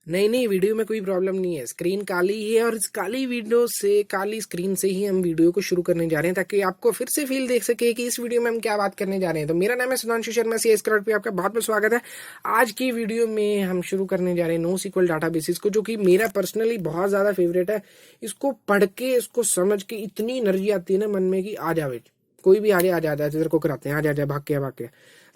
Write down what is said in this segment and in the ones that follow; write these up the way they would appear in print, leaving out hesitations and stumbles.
नहीं नहीं, वीडियो में कोई प्रॉब्लम नहीं है। स्क्रीन काली ही है और इस काली विंडो से, काली स्क्रीन से ही हम वीडियो को शुरू करने जा रहे हैं, ताकि आपको फिर से फील देख सके कि इस वीडियो में हम क्या बात करने जा रहे हैं। तो मेरा नाम है सुधांशु शर्मा, CS क्रॉड पे आपका बहुत बहुत स्वागत है। आज की वीडियो में हम शुरू करने जा रहे हैं NoSQL डाटाबेसिस को, जो कि मेरा पर्सनली बहुत ज़्यादा फेवरेट है। इसको पढ़ के, इसको समझ के इतनी एनर्जी आती है ना मन में कि आ जावे, कोई भी आगे आ जाता है, तेरे को कराते हैं, आ जा भाग के भाग के।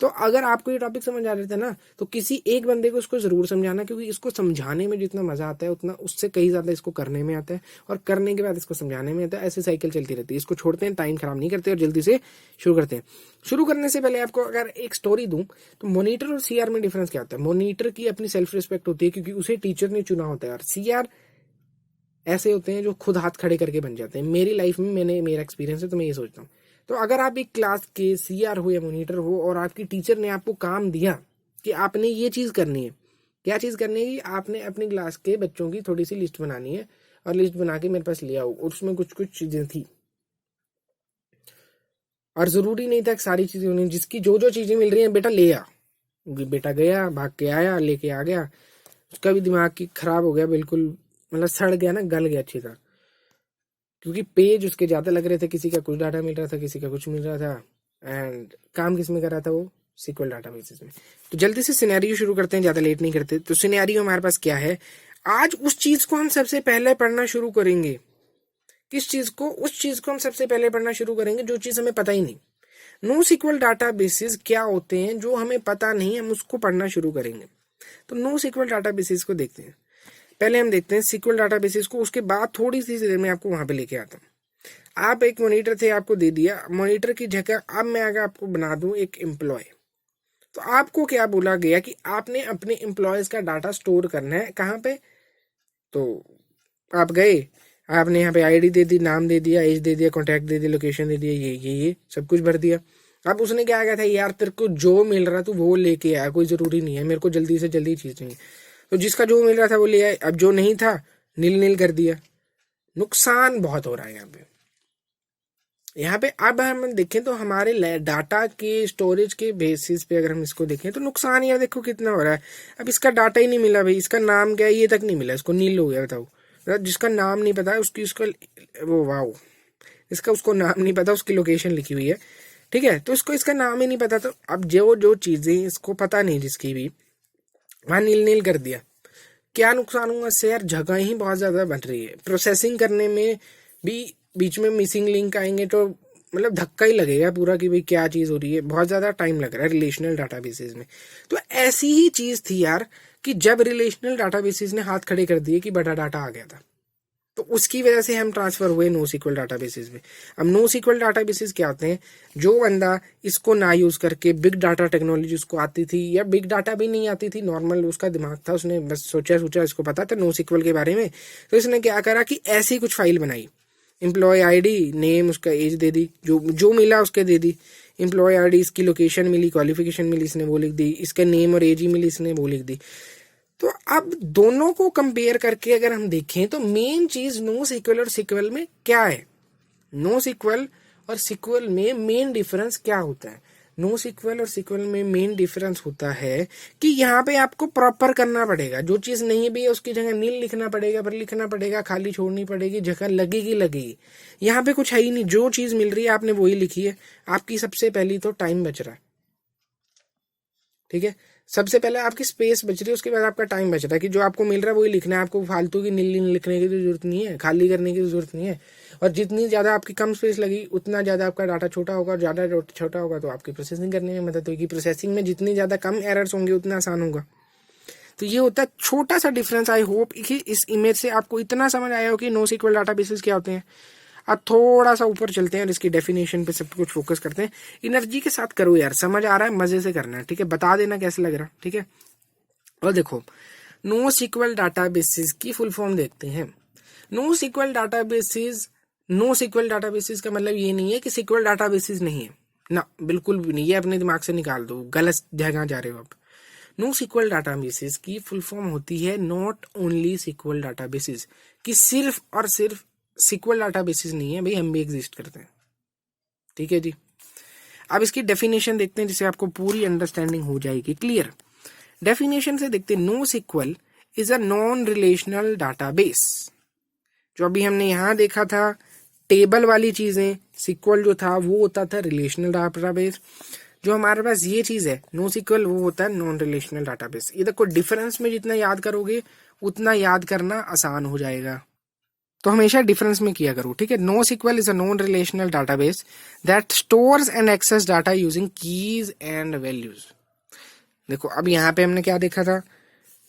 तो अगर आपको ये टॉपिक समझ आ रहे थे ना, तो किसी एक बंदे को इसको जरूर समझाना, क्योंकि इसको समझाने में जितना मजा आता है उतना उससे कहीं ज्यादा इसको करने में आता है, और करने के बाद इसको समझाने में आता है। ऐसे साइकिल चलती रहती है। इसको छोड़ते हैं, टाइम खराब नहीं करते और जल्दी से शुरू करते हैं। शुरू करने से पहले आपको अगर एक स्टोरी दूं, तो मॉनिटर और CR में डिफरेंस क्या होता है। मॉनिटर की अपनी सेल्फ रिस्पेक्ट होती है, क्योंकि उसे टीचर ने चुना होता है, और CR ऐसे होते हैं जो खुद हाथ खड़े करके बन जाते हैं। मेरी लाइफ में मेरा एक्सपीरियंस है, तो मैं ये सोचता हूँ। तो अगर आप एक क्लास के CR हो या मॉनिटर हो, और आपकी टीचर ने आपको काम दिया कि आपने ये चीज करनी है, क्या चीज करनी है कि आपने अपनी क्लास के बच्चों की थोड़ी सी लिस्ट बनानी है, और लिस्ट बना के मेरे पास ले आओ, और उसमें कुछ कुछ चीजें थी, और जरूरी नहीं था कि सारी चीजें होनी। जिसकी जो जो चीजें मिल रही हैं बेटा ले आ। बेटा गया, भाग के आया, लेके आ गया। उसका भी दिमाग की खराब हो गया बिल्कुल, मतलब सड़ गया ना, गल गया अच्छी तरह, क्योंकि पेज उसके ज्यादा लग रहे थे। किसी का कुछ डाटा मिल रहा था, किसी का कुछ मिल रहा था, एंड काम किस में कर रहा था वो, SQL डाटाबेसेस में। तो जल्दी से सिनेरियो शुरू करते हैं, ज्यादा लेट नहीं करते। तो सिनेरियो हमारे पास क्या है, आज उस चीज को हम सबसे पहले पढ़ना शुरू करेंगे। किस चीज को? उस चीज को हम सबसे पहले पढ़ना शुरू करेंगे जो चीज हमें पता ही नहीं। NoSQL डाटाबेसेस क्या होते हैं जो हमें पता नहीं, हम उसको पढ़ना शुरू करेंगे। तो NoSQL डाटाबेसेस को देखते हैं। पहले हम देखते हैं SQL डाटाबेसेस को, उसके बाद थोड़ी सी देर में आपको वहां पे लेके आता हूँ। आप एक मॉनिटर थे, आपको दे दिया। मॉनिटर की जगह अब मैं अगर आपको बना दूं एक एम्प्लॉय, तो आपको क्या बोला गया कि आपने अपने एम्प्लॉयज का डाटा स्टोर करना है। कहाँ पे? तो आप गए, आपने यहाँ पे ID दे दी, नाम दे दिया, एज दे दिया, कॉन्टैक्ट दे दिया, लोकेशन दे दिया, ये सब कुछ भर दिया। अब उसने क्या कहा था, यार तेरे को जो मिल रहा तू वो लेके आया, कोई जरूरी नहीं है, मेरे को जल्दी से जल्दी चीज चाहिए। तो जिसका जो मिल रहा था वो ले आए, अब जो नहीं था नील नील कर दिया। नुकसान बहुत हो रहा है यहाँ पे। अब हम देखें तो हमारे डाटा के स्टोरेज के बेसिस पे अगर हम इसको देखें तो नुकसान यार देखो कितना हो रहा है। अब इसका डाटा ही नहीं मिला भाई, इसका नाम क्या है ये तक नहीं मिला, इसको नील हो गया। बताओ, जिसका नाम नहीं पता उसकी, उसका वो वाओ, इसका उसको नाम नहीं पता, उसकी लोकेशन लिखी हुई है, ठीक है, तो इसको इसका नाम ही नहीं पता। तो अब जो जो चीजें इसको पता नहीं, जिसकी भी, वहां नील नील कर दिया। क्या नुकसान हुआ इससे यार? जगह ही बहुत ज्यादा बन रही है, प्रोसेसिंग करने में भी बीच में मिसिंग लिंक आएंगे तो मतलब धक्का ही लगेगा पूरा कि भाई क्या चीज हो रही है, बहुत ज्यादा टाइम लग रहा है रिलेशनल डाटाबेसेस में। तो ऐसी ही चीज थी यार, कि जब रिलेशनल डाटाबेसेस ने हाथ खड़े कर दिए कि बड़ा डाटा आ गया था, तो उसकी वजह से हम ट्रांसफर हुए NoSQL डाटाबेसेस में। अब NoSQL डाटाबेसेस क्या होते हैं? जो बंदा इसको ना यूज करके, बिग डाटा टेक्नोलॉजी उसको आती थी, या बिग डाटा भी नहीं आती थी, नॉर्मल उसका दिमाग था, उसने बस सोचा सोचा, इसको पता था NoSQL के बारे में, तो इसने क्या करा कि ऐसी कुछ फाइल बनाई। एम्प्लॉय ID, नेम, उसका एज दे दी, जो जो मिला उसके दे दी। एम्प्लॉय ID, इसकी लोकेशन मिली, क्वालिफिकेशन मिली, इसने वो लिख दी, इसका नेम और एज ही मिली, इसने वो लिख दी। तो अब दोनों को कंपेयर करके अगर हम देखें तो मेन चीज NoSQL और SQL में क्या है। NoSQL और SQL में मेन डिफरेंस क्या होता है? NoSQL और SQL में मेन डिफरेंस होता है कि यहाँ पे आपको प्रॉपर करना पड़ेगा। जो चीज नहीं भी है उसकी जगह नील लिखना पड़ेगा, पर लिखना पड़ेगा, खाली छोड़नी पड़ेगी, जगह लगेगी लगेगी। यहाँ पे कुछ है ही नहीं, जो चीज मिल रही है आपने वही लिखी है। आपकी सबसे पहली तो टाइम बच रहा है, ठीक है, सबसे पहले आपकी स्पेस बच रही है, उसके बाद आपका टाइम बच रहा है कि जो आपको मिल रहा है वही लिखना है। आपको फालतू की नीली लिखने की जरूरत नहीं है, खाली करने की जरूरत नहीं है। और जितनी ज्यादा आपकी कम स्पेस लगी उतना ज्यादा आपका डाटा छोटा होगा, और ज्यादा छोटा होगा तो आपकी प्रोसेसिंग करने में मदद होगी। प्रोसेसिंग में जितनी ज्यादा कम एरर्स होंगे उतना आसान होगा। तो ये होता है छोटा सा डिफरेंस। आई होप कि इस इमेज से आपको इतना समझ आया हो कि NoSQL डाटाबेसेस क्या होते हैं। अब थोड़ा सा ऊपर चलते हैं और इसकी डेफिनेशन पे सब कुछ फोकस करते हैं। एनर्जी के साथ करो यार, समझ आ रहा है, मजे से करना है, ठीक है, बता देना कैसे लग रहा, ठीक है। और देखो, NoSQL डाटाबेसेस की फुल फॉर्म देखते हैं। NoSQL डाटाबेसेस, NoSQL डाटाबेसेस का मतलब ये नहीं है कि SQL डाटाबेसेस नहीं है ना, बिल्कुल भी नहीं। ये अपने दिमाग से निकाल दो, गलत जगह जा रहे हो आप। NoSQL डाटाबेसेस की फुल फॉर्म होती है नॉट ओनली SQL डाटाबेसेस, कि सिर्फ और सिर्फ SQL डाटाबेसेस नहीं है भाई, हम भी एग्जिस्ट करते हैं, ठीक है जी। अब इसकी डेफिनेशन देखते हैं जिससे आपको पूरी अंडरस्टैंडिंग हो जाएगी क्लियर। डेफिनेशन से देखते हैं, NoSQL is a non relational database. जो अभी हमने यहाँ देखा था टेबल वाली चीजें, सिक्वल जो था वो होता था रिलेशनल डाटाबेस। जो हमारे पास ये चीज है नो सिक्वल, वो होता है नॉन रिलेशनल डाटाबेस। ये देखो डिफरेंस में जितना याद करोगे उतना याद करना आसान हो जाएगा, तो हमेशा डिफरेंस में किया करो, ठीक है। NoSQL is a non relational database that stores and access data using keys and values. देखो अब यहाँ पे हमने क्या देखा था,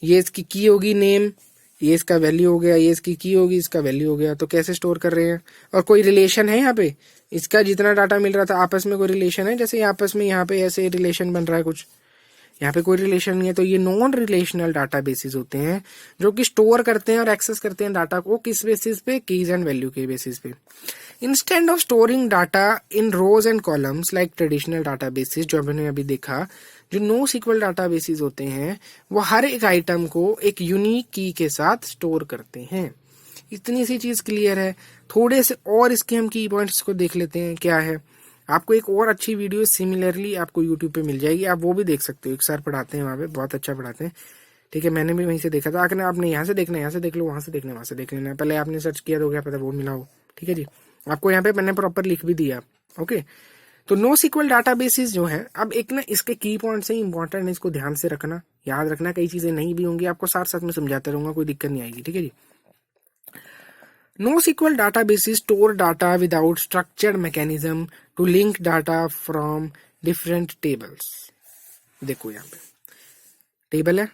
ये इसकी की होगी नेम, ये इसका वैल्यू हो गया, ये इसकी की होगी, इसका वैल्यू हो गया। तो कैसे स्टोर कर रहे हैं, और कोई रिलेशन है यहाँ पे, इसका जितना डाटा मिल रहा था आपस में कोई रिलेशन है, जैसे आपस में यहाँ पे ऐसे रिलेशन बन रहा है कुछ, यहाँ पे कोई रिलेशन नहीं है। तो ये नॉन रिलेशनल डाटाबेसेस होते हैं जो कि स्टोर करते हैं और एक्सेस करते हैं डाटा को, किस बेसिस पे, कीज एंड वैल्यू के बेसिस पे। Instead of storing data in rows and columns like traditional databases, जो हमने अभी देखा, जो नो सिक्वल डाटाबेसेस होते हैं वो हर एक आइटम को एक यूनिक की के साथ स्टोर करते हैं। इतनी सी चीज क्लियर है। थोड़े से और इसके हम की पॉइंट्स को देख लेते हैं क्या है। आपको एक और अच्छी वीडियो सिमिलरली आपको यूट्यूब पे मिल जाएगी, आप वो भी देख सकते हो। एक सर पढ़ाते हैं वहाँ पे, बहुत अच्छा पढ़ाते हैं, ठीक है। मैंने भी वहीं से देखा था। अगर आपने यहाँ से देखना है यहाँ से देख लो, वहाँ से देखना है वहाँ से देख लेना, पहले आपने सर्च किया तो क्या पता वो मिला हो, ठीक है जी। आपको यहाँ पे मैंने प्रॉपर लिख भी दिया, ओके। तो नो सिक्वल डाटाबेसेस जो है, अब एक ना इसके की पॉइंट्स हैं इंपॉर्टेंट, इसको ध्यान से रखना, याद रखना। कई चीजें नहीं भी होंगी, आपको साथ साथ में समझाते रहूंगा, कोई दिक्कत नहीं आएगी, ठीक है जी। NoSQL databases store data without structured mechanism to link data from different tables। देखो यहाँ पे टेबल है,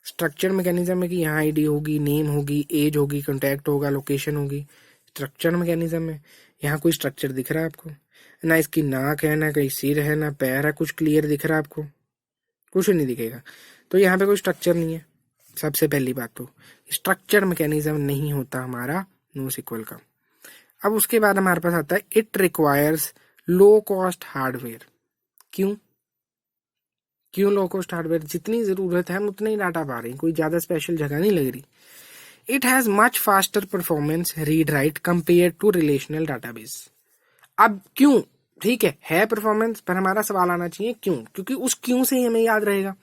स्ट्रक्चर मैकेनिज्म है कि यहाँ आईडी होगी, नेम होगी, एज होगी, कॉन्टैक्ट होगा, लोकेशन होगी, स्ट्रक्चर मैकेनिज्म है। यहाँ कोई स्ट्रक्चर दिख रहा है आपको, ना इसकी नाक है, ना कहीं सिर है, ना पैर है, कुछ क्लियर दिख रहा है आपको, कुछ नहीं दिखेगा। तो यहाँ पे कोई स्ट्रक्चर नहीं है। सबसे पहली बात तो स्ट्रक्चर मैकेनिज्म नहीं होता हमारा नो सिक्वल का। अब उसके बाद हमारे पास आता है it requires low cost hardware. क्यों क्यों लो कॉस्ट हार्डवेयर? जितनी जरूरत है हम उतना ही डाटा पा रहे हैं, कोई ज्यादा स्पेशल जगह नहीं लग रही। It has much faster performance read write compare to relational database. अब क्यों, ठीक है परफॉर्मेंस, पर हमारा सवाल आना चाहिए क्यों, क्योंकि उस क्यों से ही हमें याद रहेगा।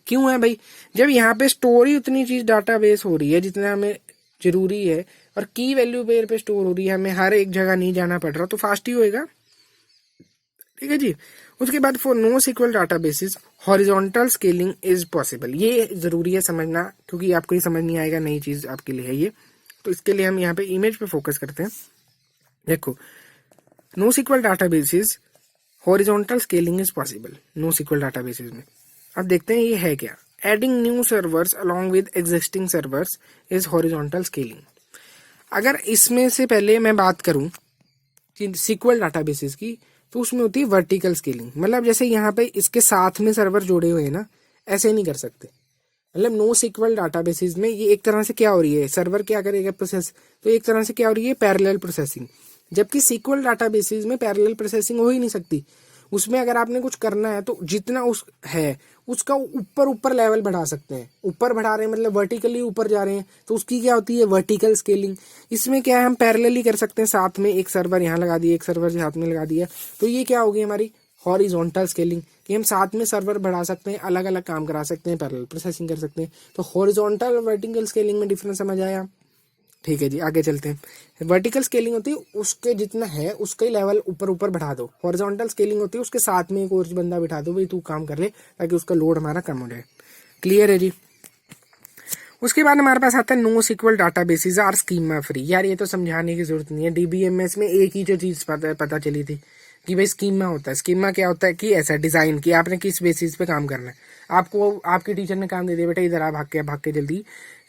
क्यों है भाई, जब यहाँ पे स्टोरी उतनी चीज डाटाबेस हो रही है जितना हमें जरूरी है, और की वैल्यू पेयर पे स्टोर हो रही है, हमें हर एक जगह नहीं जाना पड़ रहा, तो फास्ट ही होएगा, ठीक है जी। उसके बाद for no sequel databases horizontal scaling is possible. ये जरूरी है समझना, क्योंकि आपको ये समझ नहीं आएगा, नई चीज आपके लिए है ये। तो इसके लिए हम यहाँ पे इमेज पे फोकस करते हैं। देखो no sequel databases horizontal scaling is possible no sequel databases में। अब देखते हैं ये है क्या। Adding new servers along with existing servers is horizontal scaling. अगर इसमें से पहले मैं बात करूं कि सिक्वल डाटाबेसेस की, तो उसमें होती है वर्टिकल स्केलिंग। मतलब जैसे यहाँ पे इसके साथ में सर्वर जोड़े हुए हैं ना, ऐसे नहीं कर सकते। मतलब नो सिक्वल डाटाबेसेस में ये एक तरह से क्या हो रही है, सर्वर क्या करेगा प्रोसेस, तो एक तरह से क्या हो रही है, पैरेलल प्रोसेसिंग। जबकि सिक्वल डाटाबेसेस में पैरेलल प्रोसेसिंग हो ही नहीं सकती। उसमें अगर आपने कुछ करना है तो जितना उस है उसका ऊपर ऊपर लेवल बढ़ा सकते हैं। ऊपर बढ़ा रहे हैं मतलब वर्टिकली ऊपर जा रहे हैं, तो उसकी क्या होती है, वर्टिकल स्केलिंग। इसमें क्या है, हम पैरेलली कर सकते हैं, साथ में एक सर्वर यहाँ लगा दिया, एक सर्वर साथ में लगा दिया, तो ये क्या होगी हमारी हॉरिजॉन्टल स्केलिंग, कि हम साथ में सर्वर बढ़ा सकते हैं, अलग अलग काम करा सकते हैं, पैरेलल प्रोसेसिंग कर सकते हैं। तो हॉरिजॉन्टल और वर्टिकल स्केलिंग में डिफरेंस समझ आया, ठीक है जी। आगे चलते हैं। वर्टिकल स्केलिंग होती है उसके जितना है उसके लेवल ऊपर ऊपर बढ़ा दो। हॉरिजॉन्टल स्केलिंग होती है उसके साथ में एक और बंदा बिठा दो, भाई तू काम कर ले, ताकि उसका लोड हमारा कम हो जाए। क्लियर है जी। उसके बाद हमारे पास आता है no sequel databases are schema free. यार ये तो समझाने की जरूरत नहीं है, डीबीएमएस में एक ही जो चीज पता चली थी कि भाई स्कीमा होता है। स्कीमा क्या होता है कि ऐसा डिजाइन कि आपने किस बेसिस पे काम करना है। आपको आपके टीचर ने काम दे दिया, बेटा इधर आ, भाग के जल्दी,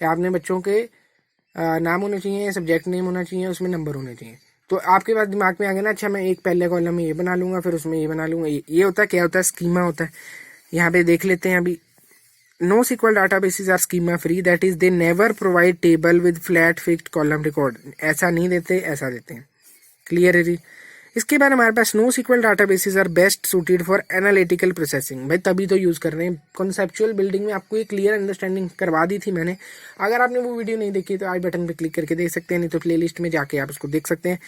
आपने बच्चों के नाम होने चाहिए, सब्जेक्ट नेम होना चाहिए, उसमें नंबर होने चाहिए। तो आपके पास दिमाग में आ गया ना, अच्छा मैं एक पहले कॉलम में ये बना लूंगा, फिर उसमें ये बना लूंगा। ये होता है, क्या होता है, स्कीमा होता है। यहाँ पे देख लेते हैं अभी। No sequel databases are schema free, that is they never provide table with flat fixed column record. ऐसा नहीं देते, ऐसा देते हैं। क्लियर है जी। इसके बाद हमारे पास no sequel databases are best suited for analytical processing. भाई तभी तो यूज कर रहे हैं। कॉन्सेप्चुअल बिल्डिंग में आपको ये क्लियर अंडरस्टैंडिंग करवा दी थी मैंने। अगर आपने वो वीडियो नहीं देखी तो आई बटन पे क्लिक करके देख सकते हैं, नहीं तो प्लेलिस्ट में जाके आप उसको देख सकते हैं।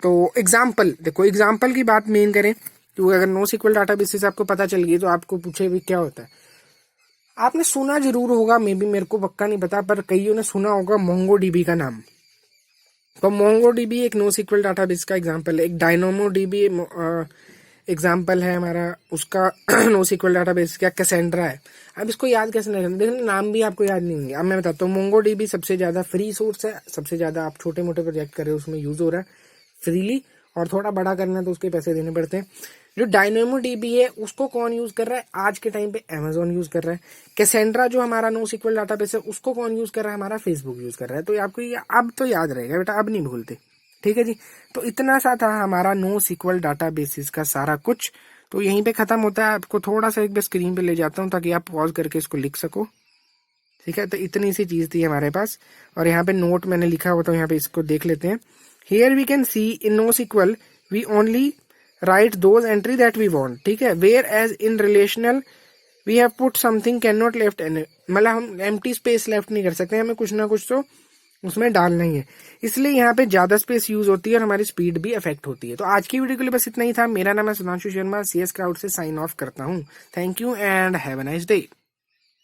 तो एग्जाम्पल देखो, एग्जाम्पल की बात मेन करें तो अगर नो सिक्वल डाटाबेसेस आपको पता चल गई तो आपको पूछे भी क्या होता है। आपने सुना जरूर होगा, मे बी, मेरे को पक्का नहीं पता, पर कईयों ने सुना होगा मोंगो डीबी का नाम। तो मोंगो डीबी एक नो सिक्वल डाटाबेस का एग्जांपल है। एक डायनामो डीबी एग्जांपल है हमारा, उसका नो सिक्वल डाटाबेस क्या कैसेंड्रा है। अब इसको याद कैसे नहीं करना, देखिए नाम भी आपको याद नहीं होंगे। अब मैं बताता हूँ, मोंगो डीबी सबसे ज्यादा फ्री सोर्स है, सबसे ज्यादा आप छोटे मोटे प्रोजेक्ट कर रहे हो उसमें यूज हो रहा है फ्रीली, और थोड़ा बड़ा करना है तो उसके पैसे देने पड़ते हैं। जो डायनेमो डीबी है उसको कौन यूज कर रहा है आज के टाइम पे? अमेजोन यूज कर रहा है। कैसेंड्रा जो हमारा नो सिक्वल डाटाबेस है उसको कौन यूज कर रहा है? हमारा फेसबुक यूज कर रहा है। तो आपको ये अब तो याद रहेगा बेटा, अब नहीं भूलते, ठीक है जी। तो इतना सा था हमारा नो सिक्वल डाटाबेसिस का सारा कुछ। तो यहीं पे खत्म होता है। आपको थोड़ा सा एक बार स्क्रीन पे ले जाता हूँ ताकि आप पॉज करके इसको लिख सको, ठीक है। तो इतनी सी चीज थी हमारे पास, और यहाँ पे नोट मैंने लिखा हुआ, तो यहाँ पे इसको देख लेते हैं। Here we can see in NoSQL we only write those entry that we want, ठीक है। Whereas in relational we have put something can not left any, मतलब हम एम्प्टी स्पेस लेफ्ट नहीं कर सकते, हमें कुछ ना कुछ तो उसमें डालना ही है। इसलिए यहाँ पे ज्यादा स्पेस यूज होती है और हमारी स्पीड भी अफेक्ट होती है। तो आज की वीडियो के लिए बस इतना ही था। मेरा नाम है सुधांशु शर्मा, CS क्राउड से साइन ऑफ करता हूँ। Thank you and have a nice day.